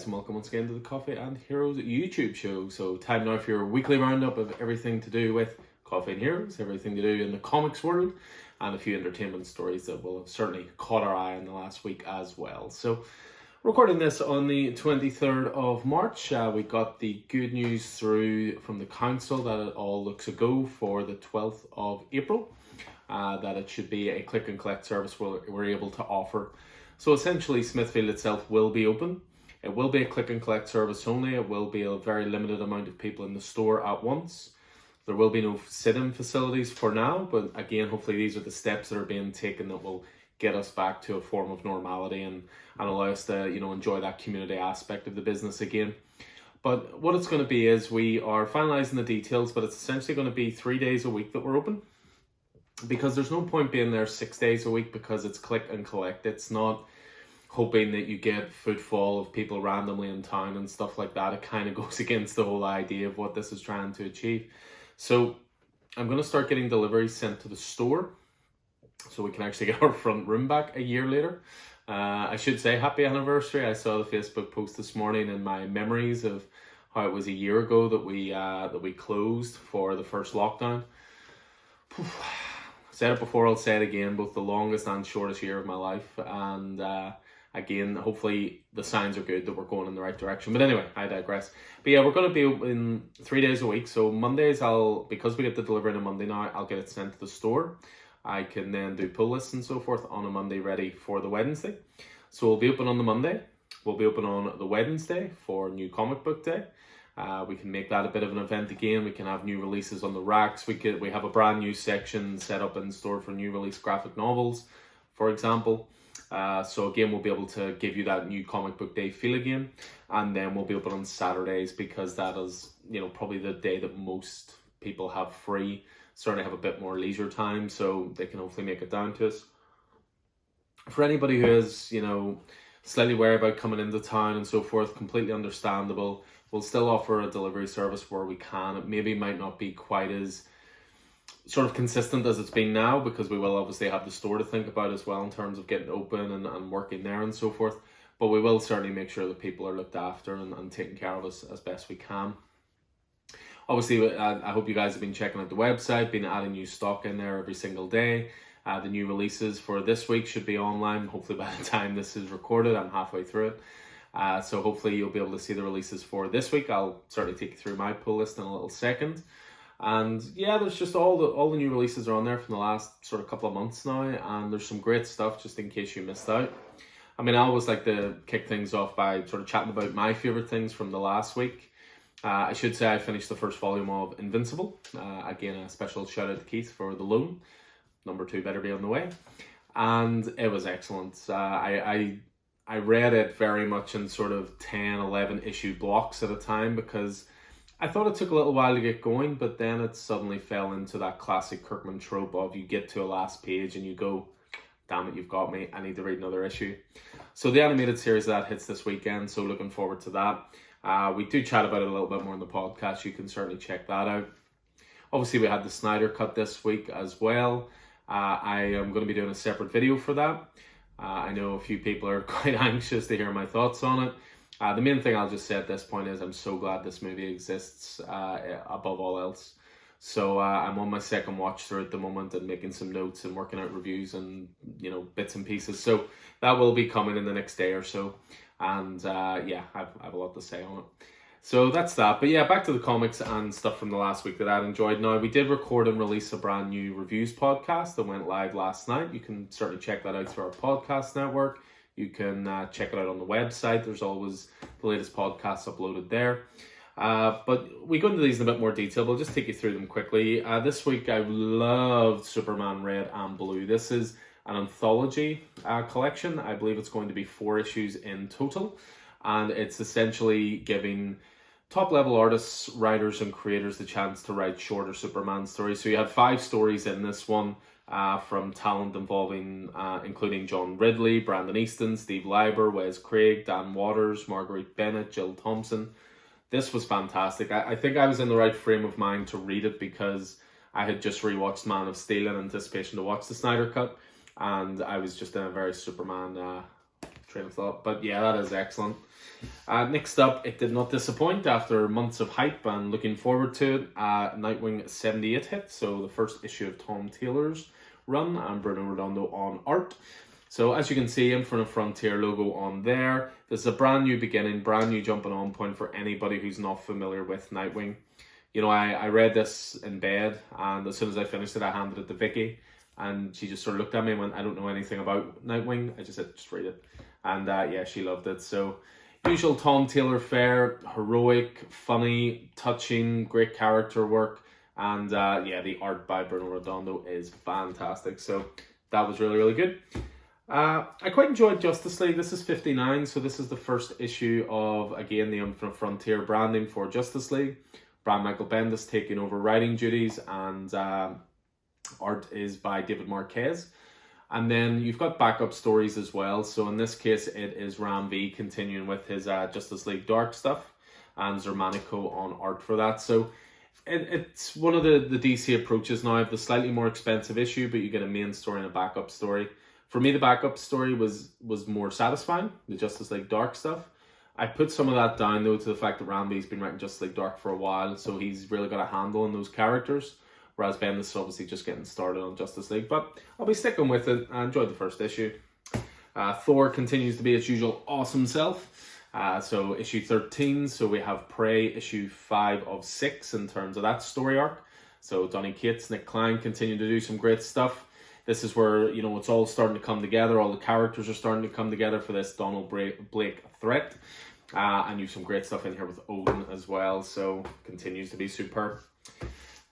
guys, and welcome once again to the Coffee and Heroes YouTube show. So time now for your weekly roundup of everything to do with Coffee and Heroes, everything to do in the comics world, and a few entertainment stories that will have certainly caught our eye in the last week as well. So recording this on the 23rd of March, we got the good news through from the council that it all looks a go for the 12th of April, that it should be a click and collect service we're able to offer. So essentially Smithfield itself will be open. It will be a click and collect service only. It will be a very limited amount of people in the store at once. There will be no sit-in facilities for now, but again, hopefully these are the steps that are being taken that will get us back to a form of normality and allow us to, enjoy that community aspect of the business again. But what it's going to be is we are finalising the details, but it's essentially going to be 3 days a week that we're open. Because there's no point being there 6 days a week because it's click and collect. It's not hoping that you get footfall of people randomly in town and stuff like that. It kind of goes against the whole idea of what this is trying to achieve. So I'm going to start getting deliveries sent to the store so we can actually get our front room back a year later. I should say happy anniversary. I saw the Facebook post this morning and my memories of how it was a year ago that we closed for the first lockdown. Said it before, I'll say it again, both the longest and shortest year of my life. And again, hopefully the signs are good that we're going in the right direction. But anyway, I digress. But yeah, we're going to be open 3 days a week. So Mondays, because we get the delivery on a Monday now, I'll get it sent to the store. I can then do pull lists and so forth on a Monday ready for the Wednesday. So we'll be open on the Monday. We'll be open on the Wednesday for New Comic Book Day. We can make that a bit of an event again. We can have new releases on the racks. We have a brand new section set up in store for new release graphic novels, for example. So again, we'll be able to give you that new comic book day feel again. And then we'll be open on Saturdays because that is, probably the day that most people have free, certainly have a bit more leisure time, so they can hopefully make it down to us. For anybody who is, slightly wary about coming into town and so forth, completely understandable. We'll still offer a delivery service where we can. It maybe might not be quite as sort of consistent as it's been now because we will obviously have the store to think about as well in terms of getting open and working there and so forth. But we will certainly make sure that people are looked after and taken care of as best we can. Obviously, I hope you guys have been checking out the website, been adding new stock in there every single day. The new releases for this week should be online. Hopefully by the time this is recorded, I'm halfway through it. So hopefully you'll be able to see the releases for this week. I'll certainly take you through my pull list in a little second. And yeah, there's just all the new releases are on there from the last sort of couple of months now. And there's some great stuff just in case you missed out. I mean, I always like to kick things off by sort of chatting about my favorite things from the last week. I should say I finished the first volume of Invincible. Again, a special shout out to Keith for the loan. Number 2 better be on the way. And it was excellent. I read it very much in sort of 10, 11 issue blocks at a time because I thought it took a little while to get going, but then it suddenly fell into that classic Kirkman trope of you get to a last page and you go, damn it, you've got me, I need to read another issue. So the animated series of that hits this weekend, so looking forward to that. We do chat about it a little bit more in the podcast. You can certainly check that out. Obviously, we had the Snyder Cut this week as well. I am going to be doing a separate video for that. I know a few people are quite anxious to hear my thoughts on it. The main thing I'll just say at this point is I'm so glad this movie exists above all else. So I'm on my second watch through at the moment and making some notes and working out reviews and, bits and pieces. So that will be coming in the next day or so. And yeah, I have a lot to say on it. So that's that. But yeah, back to the comics and stuff from the last week that I'd enjoyed. Now, we did record and release a brand new reviews podcast that went live last night. You can certainly check that out through our podcast network. You can check it out on the website. There's always the latest podcasts uploaded there. But we go into these in a bit more detail. We'll just take you through them quickly. This week, I loved Superman Red and Blue. This is an anthology collection. I believe it's going to be 4 issues in total. And it's essentially giving top-level artists, writers, and creators the chance to write shorter Superman stories. So you had 5 stories in this one from talent involving, including John Ridley, Brandon Easton, Steve Lieber, Wes Craig, Dan Waters, Marguerite Bennett, Jill Thompson. This was fantastic. I think I was in the right frame of mind to read it because I had just rewatched Man of Steel in anticipation to watch the Snyder Cut. And I was just in a very Superman train of thought. But yeah, that is excellent. Next up, it did not disappoint after months of hype and looking forward to it. Nightwing 78 hit, so the first issue of Tom Taylor's run and Bruno Redondo on art. So as you can see, Infinite Frontier logo on there. This is a brand new beginning, brand new jumping on point for anybody who's not familiar with Nightwing. You know, I read this in bed, and as soon as I finished it, I handed it to Vicky, and she just sort of looked at me and went, I don't know anything about Nightwing. I just said, just read it. And yeah, she loved it. So usual Tom Taylor fare, heroic, funny, touching, great character work. And yeah, the art by Bruno Redondo is fantastic. So that was really, really good. I quite enjoyed Justice League. This is 59, so this is the first issue of, again, the Infinite Frontier branding for Justice League. Brian Michael Bendis taking over writing duties, and art is by David Marquez. And then you've got backup stories as well. So in this case, it is Ram V continuing with his Justice League Dark stuff, and Zermanico on art for that. So it's one of the DC approaches now of the slightly more expensive issue, but you get a main story and a backup story. For me, the backup story was more satisfying, the Justice League Dark stuff. I put some of that down, though, to the fact that Ramby's been writing Justice League Dark for a while, so he's really got a handle on those characters, whereas Bendis is obviously just getting started on Justice League. But I'll be sticking with it. I enjoyed the first issue. Thor continues to be its usual awesome self. So issue 13, so we have Prey issue 5 of 6 in terms of that story arc. So Donny Cates, Nick Klein continue to do some great stuff. This is where, you know, it's all starting to come together. All the characters are starting to come together for this Donald Blake threat. And you've some great stuff in here with Odin as well. So continues to be superb.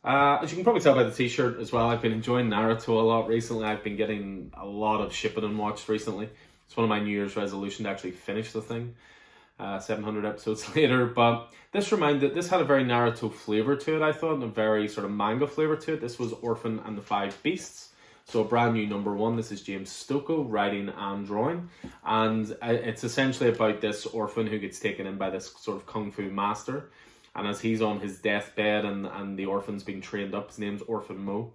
As you can probably tell by the t-shirt as well, I've been enjoying Naruto a lot recently. I've been getting a lot of Shippuden watched recently. It's one of my New Year's resolutions to actually finish the thing. 700 episodes later, but this had a very Naruto flavor to it, I thought, and a very sort of manga flavor to it. This was Orphan and the Five Beasts, so a brand new #1. This is James Stocco writing and drawing, and it's essentially about this orphan who gets taken in by this sort of kung fu master, and as he's on his deathbed and the orphan's being trained up, his name's Orphan Mo.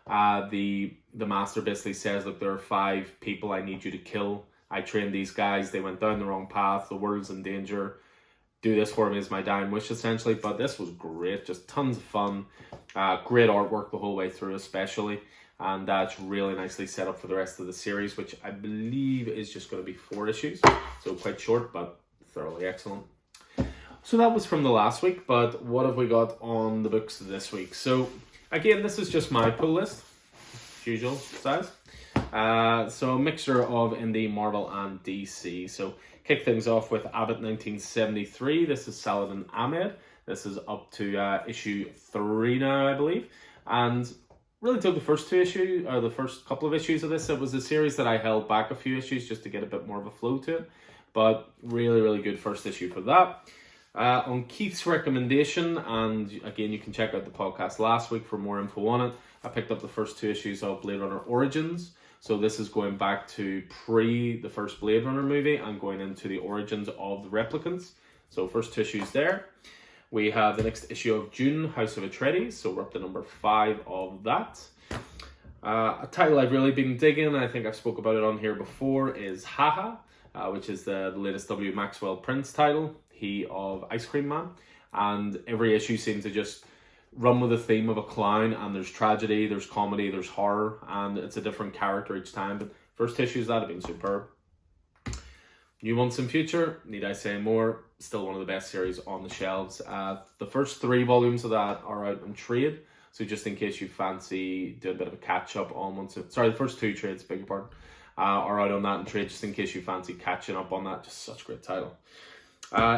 The master basically says, look, there are 5 people I need you to kill. I trained these guys, they went down the wrong path, the world's in danger, do this for me as my dying wish, essentially. But this was great, just tons of fun, great artwork the whole way through especially, and that's really nicely set up for the rest of the series, which I believe is just going to be 4 issues, so quite short, but thoroughly excellent. So that was from the last week, but what have we got on the books this week? So again, this is just my pull list, usual size. So a mixture of indie, Marvel, and DC. So kick things off with Abbott 1973. This is Saladin Ahmed. This is up to issue 3 now, I believe. And really dug the first 2 issues, or the first couple of issues of this. It was a series that I held back a few issues just to get a bit more of a flow to it. But really, really good first issue for that. On Keith's recommendation, and again, you can check out the podcast last week for more info on it, I picked up the first 2 issues of Blade Runner Origins. So this is going back to the first Blade Runner movie and going into the origins of the replicants. So first 2 issues there. We have the next issue of Dune, House of Atreides. So we're up to number 5 of that. A title I've really been digging, I think I've spoke about it on here before, is Haha, which is the latest W. Maxwell Prince title, he of Ice Cream Man. And every issue seems to just run with the theme of a clown, and there's tragedy, there's comedy, there's horror, and it's a different character each time. But first issues that have been superb. New Months in Future, need I say more? Still one of the best series on the shelves. The first 3 volumes of that are out in trade, so just in case you fancy doing a bit of a catch up on the first 2 trades, beg your pardon, are out on that in trade, just in case you fancy catching up on that. Just such a great title.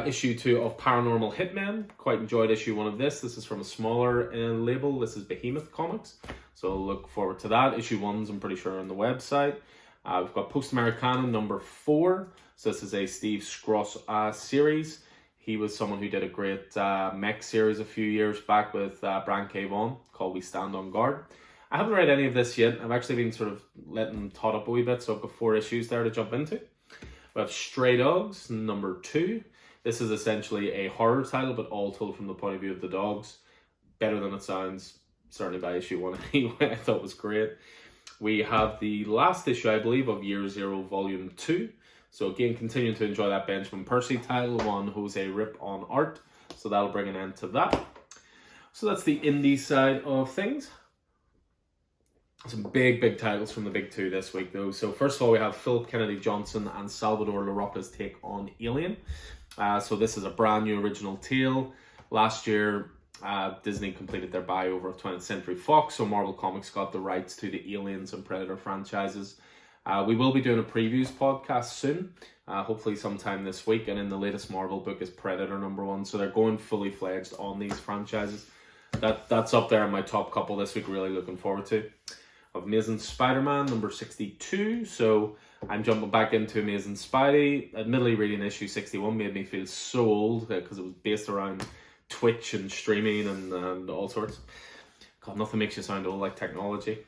Issue 2 of Paranormal Hitmen. Quite enjoyed issue 1 of this. This is from a smaller label. This is Behemoth Comics. So look forward to that. Issue 1's I'm pretty sure on the website. We've got Post Americana number 4. So this is a Steve Scross series. He was someone who did a great mech series a few years back with Brian K. Vaughan called We Stand on Guard. I haven't read any of this yet. I've actually been sort of letting them tot up a wee bit, so I've got 4 issues there to jump into. We have Stray Dogs number 2. This is essentially a horror title, but all told from the point of view of the dogs. Better than it sounds, certainly by issue 1 anyway. I thought it was great. We have the last issue, I believe, of Year Zero Volume 2. So again, continuing to enjoy that Benjamin Percy title, one Jose Rip on art. So that'll bring an end to that. So that's the indie side of things. Some big titles from the big two this week, though. So first of all, we have Philip Kennedy Johnson and Salvador Larroca's take on Alien. So this is a brand new original tale. Last year, Disney completed their buyover of 20th Century Fox, so Marvel Comics got the rights to the Aliens and Predator franchises. We will be doing a previews podcast soon, hopefully sometime this week, and in the latest Marvel book is Predator #1, so they're going fully fledged on these franchises. That's up there in my top couple this week, really looking forward to. Of Amazing Spider-Man #62, so I'm jumping back into Amazing Spidey. Admittedly, reading issue 61 made me feel so old because it was based around Twitch and streaming and all sorts. God, nothing makes you sound old like technology.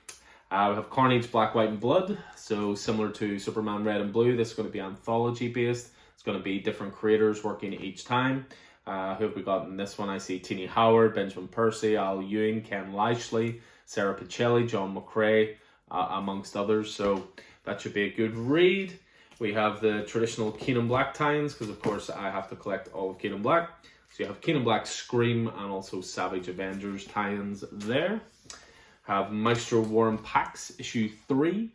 We have Carnage Black, White and Blood, so similar to Superman Red and Blue, this is going to be anthology based. It's going to be different creators working each time. Who have we got in this one? I see Tini Howard, Benjamin Percy, Al Ewing, Ken Lashley, Sarah Pichelli, John McCrae, amongst others. So that should be a good read. We have the traditional Keenan Black tie-ins, because of course I have to collect all of Keenan Black. So you have Keenan Black Scream and also Savage Avengers tie-ins there. Have Maestro War and Pax issue 3.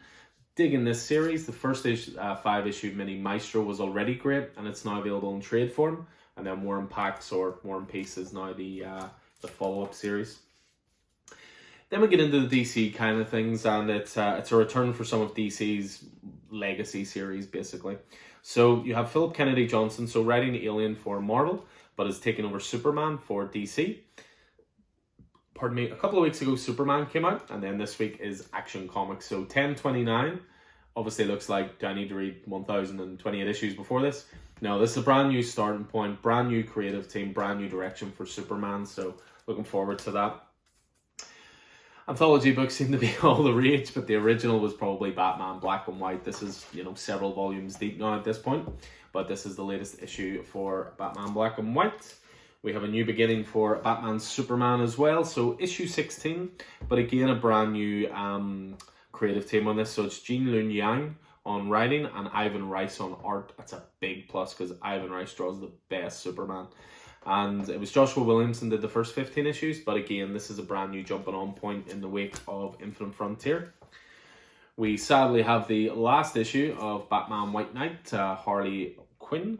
Digging this series. The first 5-issue mini Maestro was already great, and it's now available in trade form. And then War and Pax or War and Peace is now the follow-up series. Then we get into the DC kind of things, and it's a return for some of DC's legacy series, basically. So you have Philip Kennedy Johnson, so writing Alien for Marvel, but is taking over Superman for DC. Pardon me, a couple of weeks ago Superman came out, and then this week is Action Comics. So 1029 obviously looks like, do I need to read 1028 issues before this? No, this is a brand new starting point, brand new creative team, brand new direction for Superman, so looking forward to that. Anthology books seem to be all the rage, but the original was probably Batman Black and White. This is, several volumes deep now at this point, but this is the latest issue for Batman Black and White. We have a new beginning for Batman Superman as well, so issue 16, but again a brand new creative team on this. So it's Jean Lun Yang on writing and Ivan Rice on art. That's a big plus because Ivan Rice draws the best Superman. And it was Joshua Williamson did the first 15 issues, but again, this is a brand new jumping on point in the wake of Infinite Frontier. We sadly have the last issue of Batman White Knight, Harley Quinn.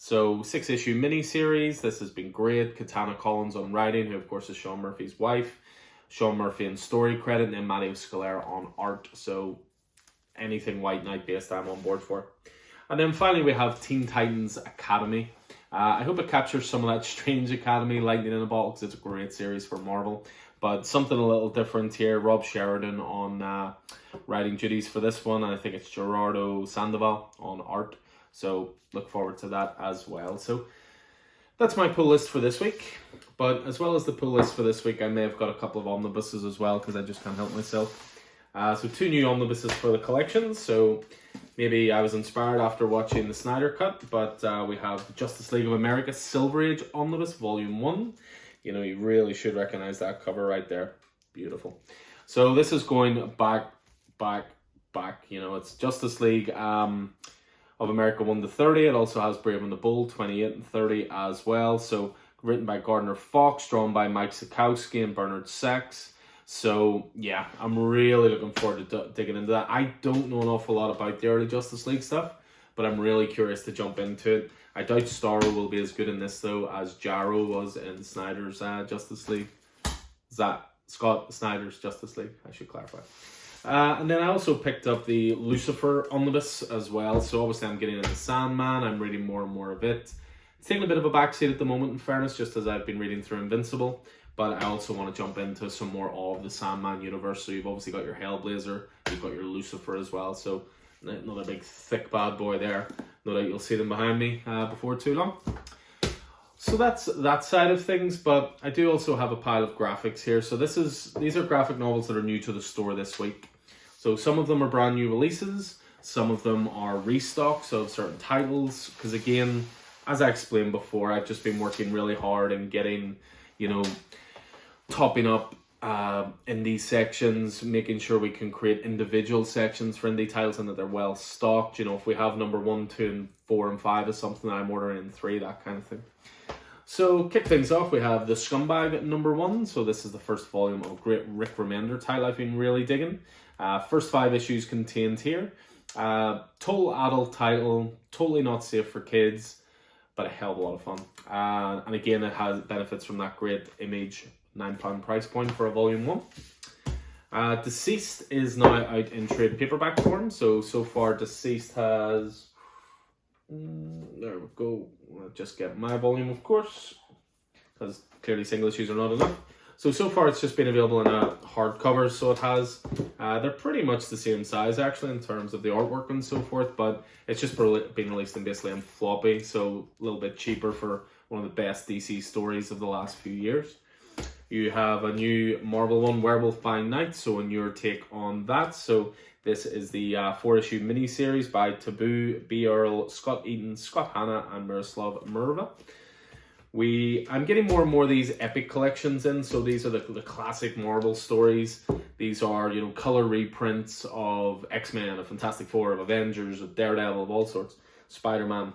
So 6-issue mini-series. This has been great. Katana Collins on writing, who of course is Sean Murphy's wife. Sean Murphy in story credit, and then Matteo Scalera on art. So anything White Knight based, I'm on board for. And then finally we have Teen Titans Academy. I hope it captures some of that Strange Academy lightning in a bottle, because it's a great series for Marvel. But something a little different here. Rob Sheridan on writing duties for this one, and I think it's Gerardo Sandoval on art. So look forward to that as well. So that's my pull list for this week. But as well as the pull list for this week, I may have got a couple of omnibuses as well, because I just can't help myself. So 2 new omnibuses for the collection. So maybe I was inspired after watching the Snyder Cut, but we have Justice League of America Silver Age Omnibus Volume 1. You really should recognize that cover right there. Beautiful. So this is going back. It's Justice League of America 1 to 30. It also has Brave and the Bold 28 and 30 as well. So written by Gardner Fox, drawn by Mike Sekowsky and Bernard Sachs. So yeah, I'm really looking forward to digging into that. I don't know an awful lot about the early Justice League stuff, but I'm really curious to jump into it. I doubt Starro will be as good in this though as Jarrow was in Snyder's Justice League. Scott Snyder's Justice League, I should clarify. And then I also picked up the Lucifer Omnibus as well. So obviously I'm getting into Sandman. I'm reading more and more of it. It's taking a bit of a backseat at the moment, in fairness, just as I've been reading through Invincible. But I also want to jump into some more of the Sandman universe. So you've obviously got your Hellblazer, you've got your Lucifer as well. So another big thick bad boy there. No doubt you'll see them behind me before too long. So that's that side of things, but I do also have a pile of graphics here. So these are graphic novels that are new to the store this week. So some of them are brand new releases, some of them are restocks of certain titles, because again, as I explained before, I've just been working really hard and getting, topping up indie sections, making sure we can create individual sections for indie titles and that they're well stocked. You know, if we have number 1, 2, and 4, and 5 is something I'm ordering in 3, that kind of thing. So, kick things off, we have The Scumbag number 1. So this is the first volume of great Rick Remender title I've been really digging. First 5 issues contained here. Total adult title, totally not safe for kids, but a hell of a lot of fun. And again, it has benefits from that great Image £9 price point for a volume 1. Deceased is now out in trade paperback form. So far Deceased has... there we go. I'll just get my volume, of course, because clearly single issues are not enough. So far it's just been available in a hardcover, so it has, they're pretty much the same size actually in terms of the artwork and so forth, but it's just been released in basically in floppy, so a little bit cheaper for one of the best DC stories of the last few years. You have a new Marvel one, Werewolf by Night, so a newer take on that. So this is the 4-issue miniseries by Taboo, B. Earl, Scott Eaton, Scott Hanna, and Miroslav Merva. I'm getting more and more of these epic collections in, so these are the classic Marvel stories. These are, you know, color reprints of X-Men, of Fantastic Four, of Avengers, of Daredevil, of all sorts, Spider-Man.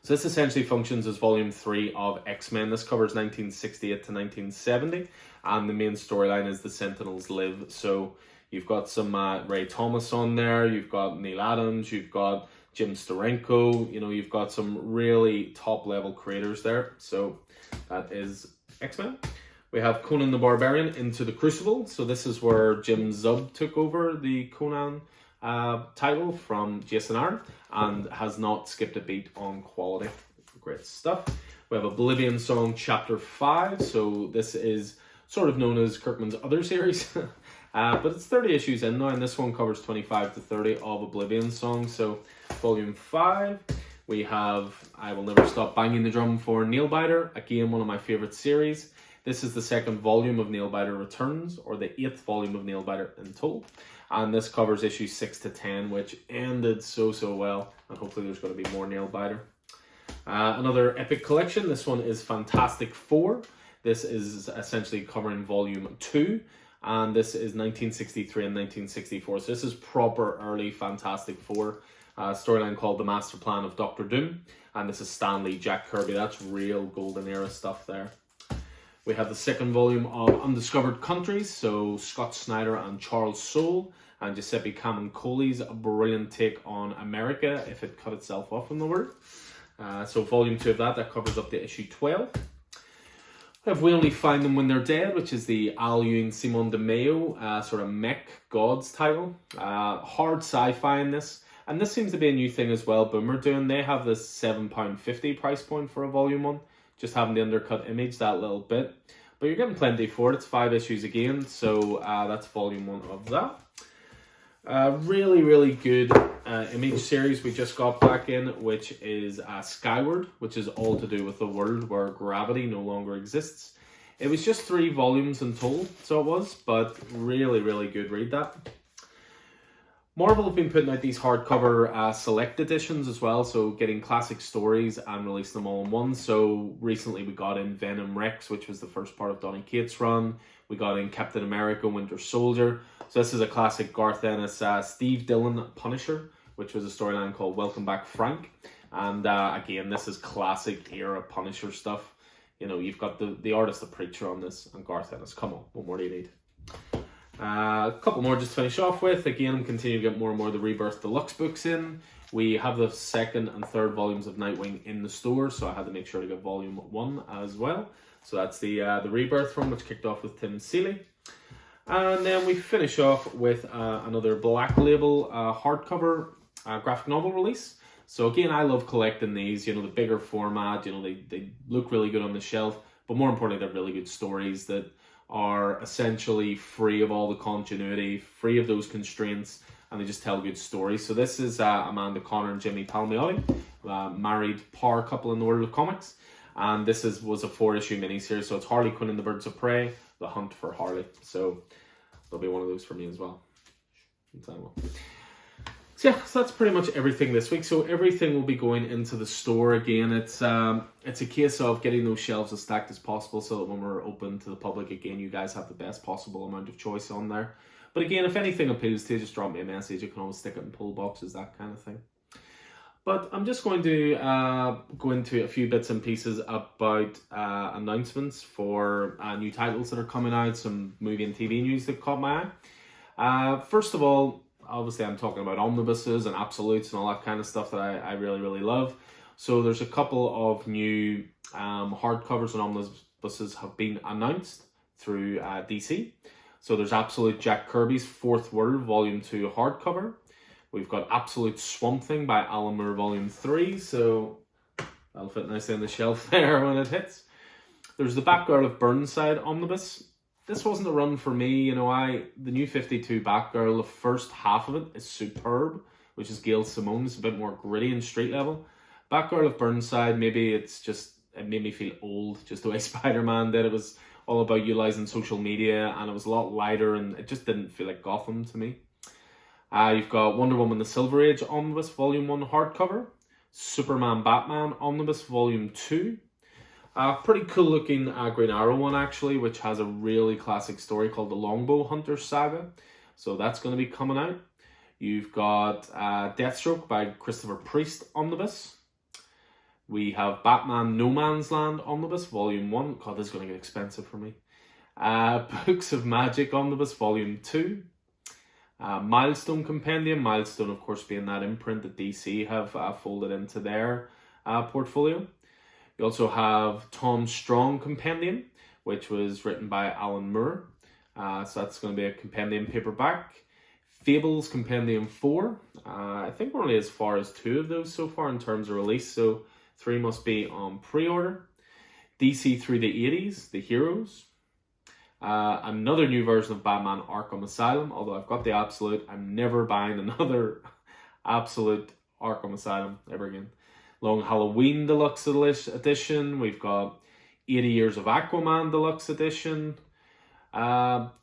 So this essentially functions as volume 3 of X-Men. This covers 1968 to 1970, and the main storyline is the Sentinels live. So you've got some Ray Thomas on there, you've got Neil Adams, you've got Jim Steranko, you know, you've got some really top-level creators there. So that is X-Men. We have Conan the Barbarian, Into the Crucible. So this is where Jim Zub took over the Conan title from Jason Aaron and has not skipped a beat on quality. Great stuff. We have Oblivion Song Chapter 5. So this is sort of known as Kirkman's other series. But it's 30 issues in now, and this one covers 25 to 30 of Oblivion Song. So volume 5, we have I Will Never Stop Banging the Drum for Nailbiter. Again, one of my favorite series. This is the 2nd volume of Nailbiter Returns, or the 8th volume of Nailbiter in total. And this covers issues 6 to 10, which ended so well. And hopefully there's going to be more Nailbiter. Another epic collection. This one is Fantastic Four. This is essentially covering volume 2. And this is 1963 and 1964. So this is proper early Fantastic Four. Storyline called The Master Plan of Doctor Doom. And this is Stan Lee, Jack Kirby. That's real golden era stuff there. We have the 2nd volume of Undiscovered Countries. So Scott Snyder and Charles Soule and Giuseppe Camuncoli's brilliant take on America, if it cut itself off in the word. So volume 2 of that covers up to issue 12. We have We Only Find Them When They're Dead, which is the Al Ewing, Simon DeMeo sort of mech gods title. Hard sci-fi in this. And this seems to be a new thing as well. Boomer doing. They have this £7.50 price point for a volume 1. Just having the undercut image that little bit. But you're getting plenty for it. It's 5 issues again. So that's volume 1 of that. Really good image series we just got back in, which is Skyward, which is all to do with the world where gravity no longer exists. It was just 3 volumes in total, so it was, but really good read that. Marvel have been putting out these hardcover select editions as well, so getting classic stories and releasing them all in one. So recently we got in Venom Rex, which was the first part of Donny Cates' run. We got in Captain America Winter Soldier. So this is a classic Garth Ennis Steve Dillon Punisher, which was a storyline called Welcome Back Frank. And again, this is classic era Punisher stuff. You know, you've got the artist, the Preacher on this, and Garth Ennis. Come on, what more do you need? A couple more just to finish off with. Again, I'm continuing to get more and more of the Rebirth Deluxe books in. We have the 2nd and 3rd volumes of Nightwing in the store, so I had to make sure to get volume 1 as well. So that's the Rebirth one, which kicked off with Tim Seeley. And then we finish off with another Black Label hardcover graphic novel release. So again, I love collecting these, you know, the bigger format, you know, they look really good on the shelf, but more importantly, they're really good stories that are essentially free of all the continuity, free of those constraints, and they just tell good stories. So this is Amanda Conner and Jimmy Palmiotti, married power couple in the world of comics. And this was a 4-issue miniseries, so it's Harley Quinn and the Birds of Prey, The Hunt for Harley. So there'll be one of those for me as well. So yeah, so that's pretty much everything this week. So everything will be going into the store again. It's a case of getting those shelves as stacked as possible so that when we're open to the public again, you guys have the best possible amount of choice on there. But again, if anything appeals to you, just drop me a message. You can always stick it in pull boxes, that kind of thing. But I'm just going to go into a few bits and pieces about announcements for new titles that are coming out, some movie and TV news that caught my eye. First of all, obviously I'm talking about omnibuses and absolutes and all that kind of stuff that I really, really love. So there's a couple of new hardcovers and omnibuses have been announced through DC. So there's Absolute Jack Kirby's Fourth World Volume 2 hardcover. We've got Absolute Swamp Thing by Alan Moore Volume 3, so that'll fit nicely on the shelf there when it hits. There's the Batgirl of Burnside omnibus. This wasn't a run for me, the New 52 Batgirl, the first half of it is superb, which is Gail Simone. It's a bit more gritty and street level. Batgirl of Burnside, maybe it made me feel old, just the way Spider-Man did. It was all about utilizing social media, and it was a lot lighter, and it just didn't feel like Gotham to me. You've got Wonder Woman The Silver Age Omnibus Volume 1 hardcover, Superman Batman Omnibus Volume 2, pretty cool looking Green Arrow one actually, which has a really classic story called The Longbow Hunter Saga, so that's going to be coming out. You've got Deathstroke by Christopher Priest Omnibus. We have Batman No Man's Land Omnibus Volume 1, God, this is going to get expensive for me. Books of Magic Omnibus Volume 2. Milestone Compendium, Milestone of course being that imprint that DC have folded into their portfolio. You also have Tom Strong Compendium, which was written by Alan Moore, so that's going to be a compendium paperback. Fables Compendium 4, I think we're only as far as 2 of those so far in terms of release, so 3 must be on pre-order. DC Through the 80s, The Heroes. Another new version of Batman Arkham Asylum, although I've got the Absolute, I'm never buying another Absolute Arkham Asylum ever again. Long Halloween Deluxe Edition, we've got 80 Years of Aquaman Deluxe Edition,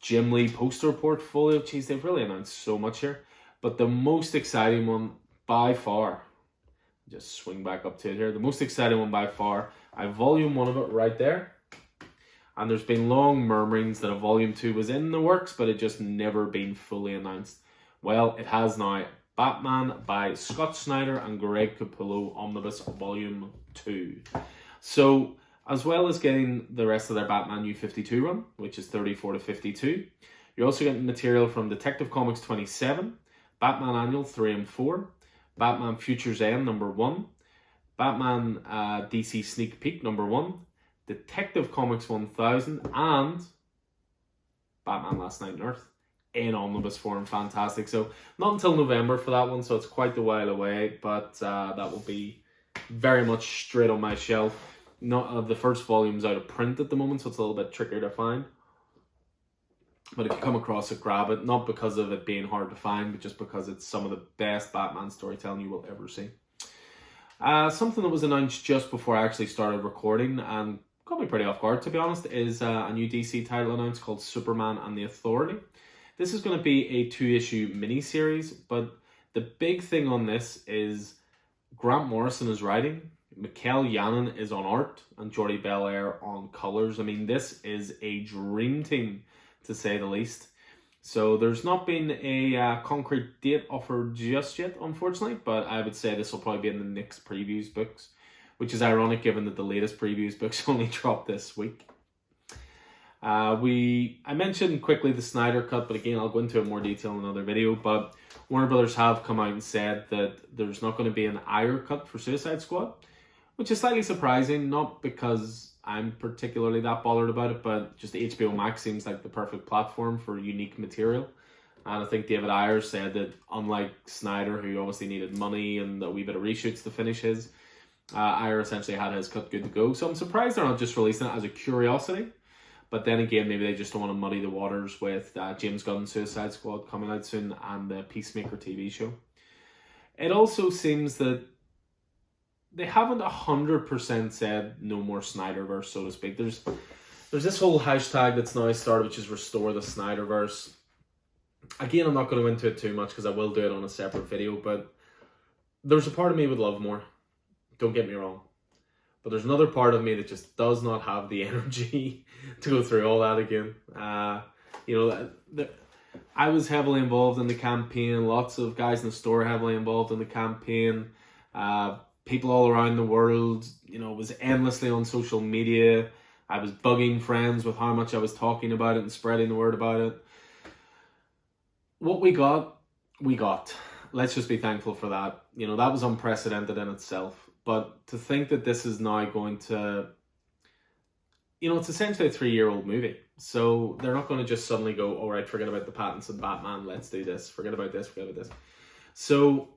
Jim Lee poster portfolio. Jeez, they've really announced so much here, but the most exciting one by far, just swing back up to it here, the most exciting one by far, I have Volume 1 of it right there. And there's been long murmurings that a Volume 2 was in the works, but it just never been fully announced. Well, it has now. Batman by Scott Snyder and Greg Capullo Omnibus Volume 2. So, as well as getting the rest of their Batman New 52 run, which is 34 to 52, you're also getting material from Detective Comics 27, Batman Annual 3 and 4, Batman Future's End number 1, Batman DC Sneak Peek number 1, Detective Comics 1000, and Batman Last Night on Earth in omnibus form. Fantastic. So not until November for that one, so it's quite a while away, but that will be very much straight on my shelf. Not the first volume's out of print at the moment, so it's a little bit trickier to find. But if you come across it, grab it, not because of it being hard to find, but just because it's some of the best Batman storytelling you will ever see. Something that was announced just before I actually started recording, and got me pretty off guard to be honest, is a new DC title announced called Superman and the Authority. This is going to be a 2-issue miniseries, but the big thing on this is Grant Morrison is writing, Mikel Janin is on art, and Jordi Belair on colours. I mean, this is a dream team, to say the least. So there's not been a concrete date offered just yet, unfortunately, but I would say this will probably be in the next previews books, which is ironic given that the latest previews books only dropped this week. I mentioned quickly the Snyder Cut, but again, I'll go into it in more detail in another video, but Warner Brothers have come out and said that there's not going to be an Ayer cut for Suicide Squad, which is slightly surprising, not because I'm particularly that bothered about it, but just HBO Max seems like the perfect platform for unique material. And I think David Ayer said that unlike Snyder, who obviously needed money and a wee bit of reshoots to finish his, Ayer essentially had his cut good to go. So I'm surprised they're not just releasing it as a curiosity. But then again, maybe they just don't want to muddy the waters with James Gunn's Suicide Squad coming out soon and the Peacemaker TV show. It also seems that they haven't 100% said no more Snyderverse, so to speak. There's this whole hashtag that's now started, which is Restore the Snyderverse. again, I'm not going to go into it too much because I will do it on a separate video, but there's a part of me would love more. Don't get me wrong. But there's another part of me that just does not have the energy to go through all that again. I was heavily involved in the campaign. Lots of guys in the store heavily involved in the campaign. People all around the world, was endlessly on social media. I was bugging friends with how much I was talking about it and spreading the word about it. What we got, we got. Let's just be thankful for that. That was unprecedented in itself. But to think that this is now going to, it's essentially a 3-year-old movie. So they're not going to just suddenly go, all right, forget about the Pattinson Batman, let's do this. Forget about this, forget about this. So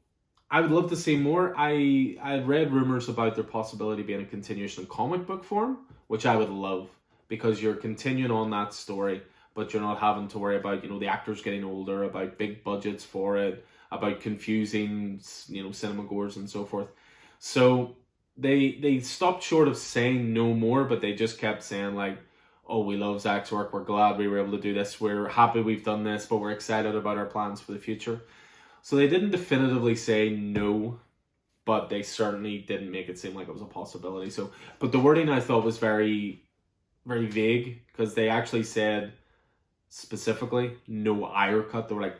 I would love to see more. I read rumors about their possibility being a continuation in comic book form, which I would love, because you're continuing on that story, but you're not having to worry about, the actors getting older, about big budgets for it, about confusing, cinema goers and so forth. So they stopped short of saying no more, but they just kept saying like, oh, we love Zach's work, we're glad we were able to do this, we're happy we've done this, but we're excited about our plans for the future. So they didn't definitively say no, but they certainly didn't make it seem like it was a possibility. So, but the wording I thought was very, very vague, because they actually said specifically no Ayer cut. They were like,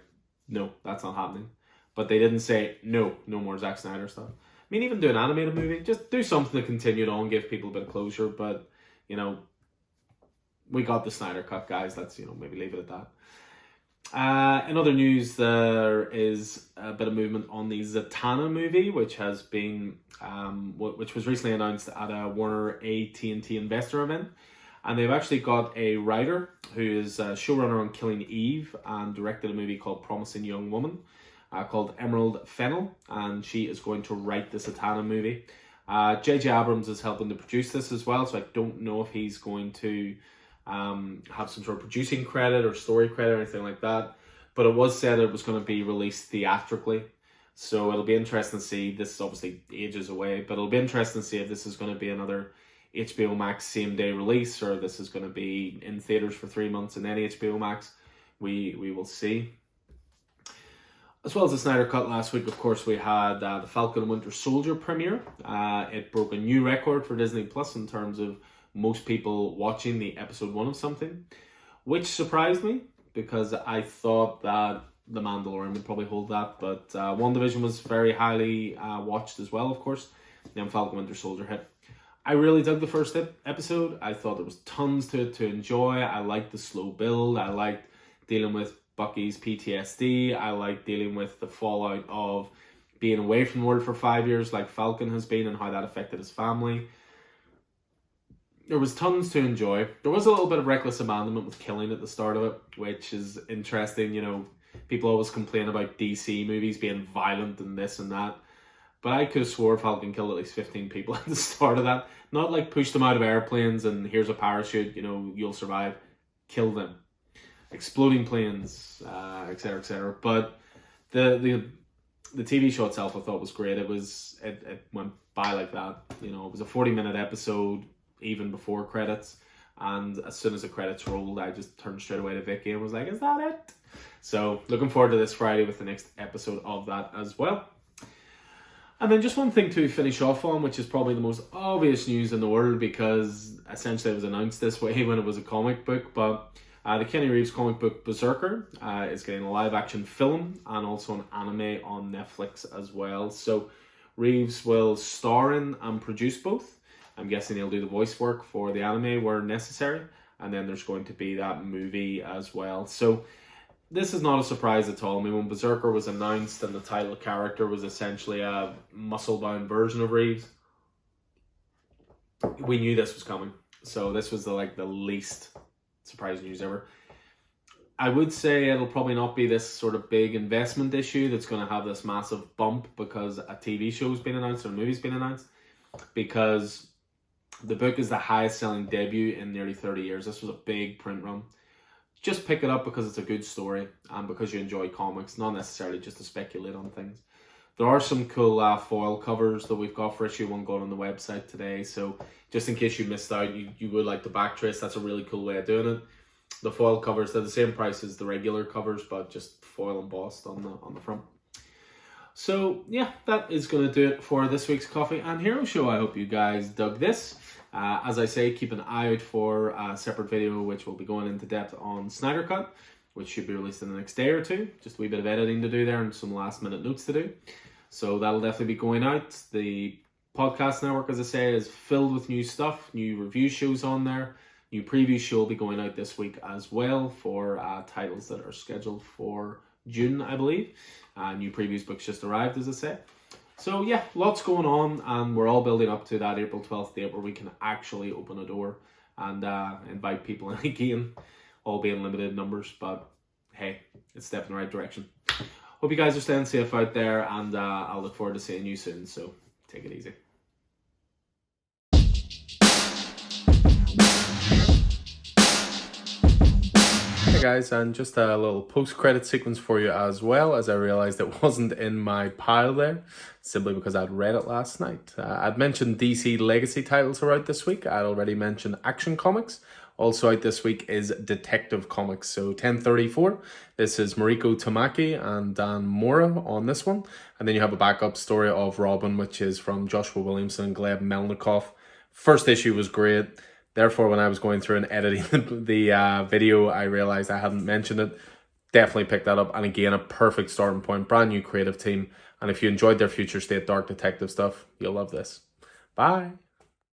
no, that's not happening. But they didn't say no more Zack Snyder stuff. I mean, even do an animated movie, just do something to continue it on, give people a bit of closure. But, we got the Snyder cut, guys. Let's, maybe leave it at that. In other news, there is a bit of movement on the Zatanna movie, which has been, which was recently announced at a Warner AT&T investor event. And they've actually got a writer who is a showrunner on Killing Eve and directed a movie called Promising Young Woman, called Emerald Fennell, and she is going to write the Zatanna movie. J.J. Abrams is helping to produce this as well, so I don't know if he's going to have some sort of producing credit or story credit or anything like that, but it was said it was going to be released theatrically, so it'll be interesting to see. This is obviously ages away, but it'll be interesting to see if this is going to be another HBO Max same day release, or this is going to be in theaters for 3 months and then HBO Max. We will see. As well as the Snyder Cut last week, of course, we had the Falcon and Winter Soldier premiere. It broke a new record for Disney Plus in terms of most people watching the episode 1 of something, which surprised me, because I thought that The Mandalorian would probably hold that, but WandaVision was very highly watched as well, of course. Then Falcon and Winter Soldier hit. I really dug the first episode. I thought there was tons to it to enjoy. I liked the slow build. I liked dealing with Bucky's PTSD. I like dealing with the fallout of being away from the world for 5 years like Falcon has been, and how that affected his family. There was tons to enjoy. There was a little bit of reckless abandonment with killing at the start of it, which is interesting. People always complain about DC movies being violent and this and that, but I could have swore Falcon killed at least 15 people at the start of that. Not like pushed them out of airplanes and here's a parachute, you'll survive. Kill them. Exploding planes, etc., etc. But the TV show itself, I thought was great. It went by like that. It was a 40-minute episode, even before credits. And as soon as the credits rolled, I just turned straight away to Vicky and was like, "Is that it?" So looking forward to this Friday with the next episode of that as well. And then just one thing to finish off on, which is probably the most obvious news in the world, because essentially it was announced this way when it was a comic book, but the Keanu Reeves comic book Berserker is getting a live action film and also an anime on Netflix as well. So Reeves will star in and produce both. I'm guessing he'll do the voice work for the anime where necessary. And then there's going to be that movie as well. So this is not a surprise at all. I mean, when Berserker was announced and the title character was essentially a muscle-bound version of Reeves, we knew this was coming. So this was the least surprise news ever. I would say it'll probably not be this sort of big investment issue that's going to have this massive bump because a TV show's been announced or a movie's been announced, because the book is the highest selling debut in nearly 30 years. This was a big print run. Just pick it up because it's a good story and because you enjoy comics, not necessarily just to speculate on things. There are some cool foil covers that we've got for issue 1 going on the website today. So just in case you missed out, you would like to backtrace, that's a really cool way of doing it. The foil covers, they're the same price as the regular covers, but just foil embossed on the front. So yeah, that is going to do it for this week's Coffee and Hero Show. I hope you guys dug this. As I say, keep an eye out for a separate video which will be going into depth on Snyder Cut, which should be released in the next day or two. Just a wee bit of editing to do there and some last minute notes to do. So that'll definitely be going out. The podcast network, as I say, is filled with new stuff, new review shows on there. New preview show will be going out this week as well for titles that are scheduled for June, I believe. New previews books just arrived, as I say. So yeah, lots going on, and we're all building up to that April 12th date where we can actually open a door and invite people in again, albeit in limited numbers, but hey, it's a step in the right direction. Hope you guys are staying safe out there, and I'll look forward to seeing you soon, so take it easy. Hey guys, and just a little post-credit sequence for you as well, as I realized it wasn't in my pile there, simply because I'd read it last night. I'd mentioned DC Legacy titles are out this week. I'd already mentioned Action Comics. Also out this week is Detective Comics. So 1034, this is Mariko Tamaki and Dan Mora on this one. And then you have a backup story of Robin, which is from Joshua Williamson and Gleb Melnikov. First issue was great. Therefore, when I was going through and editing the video, I realized I hadn't mentioned it. Definitely pick that up. And again, a perfect starting point. Brand new creative team. And if you enjoyed their Future State Dark Detective stuff, you'll love this. Bye.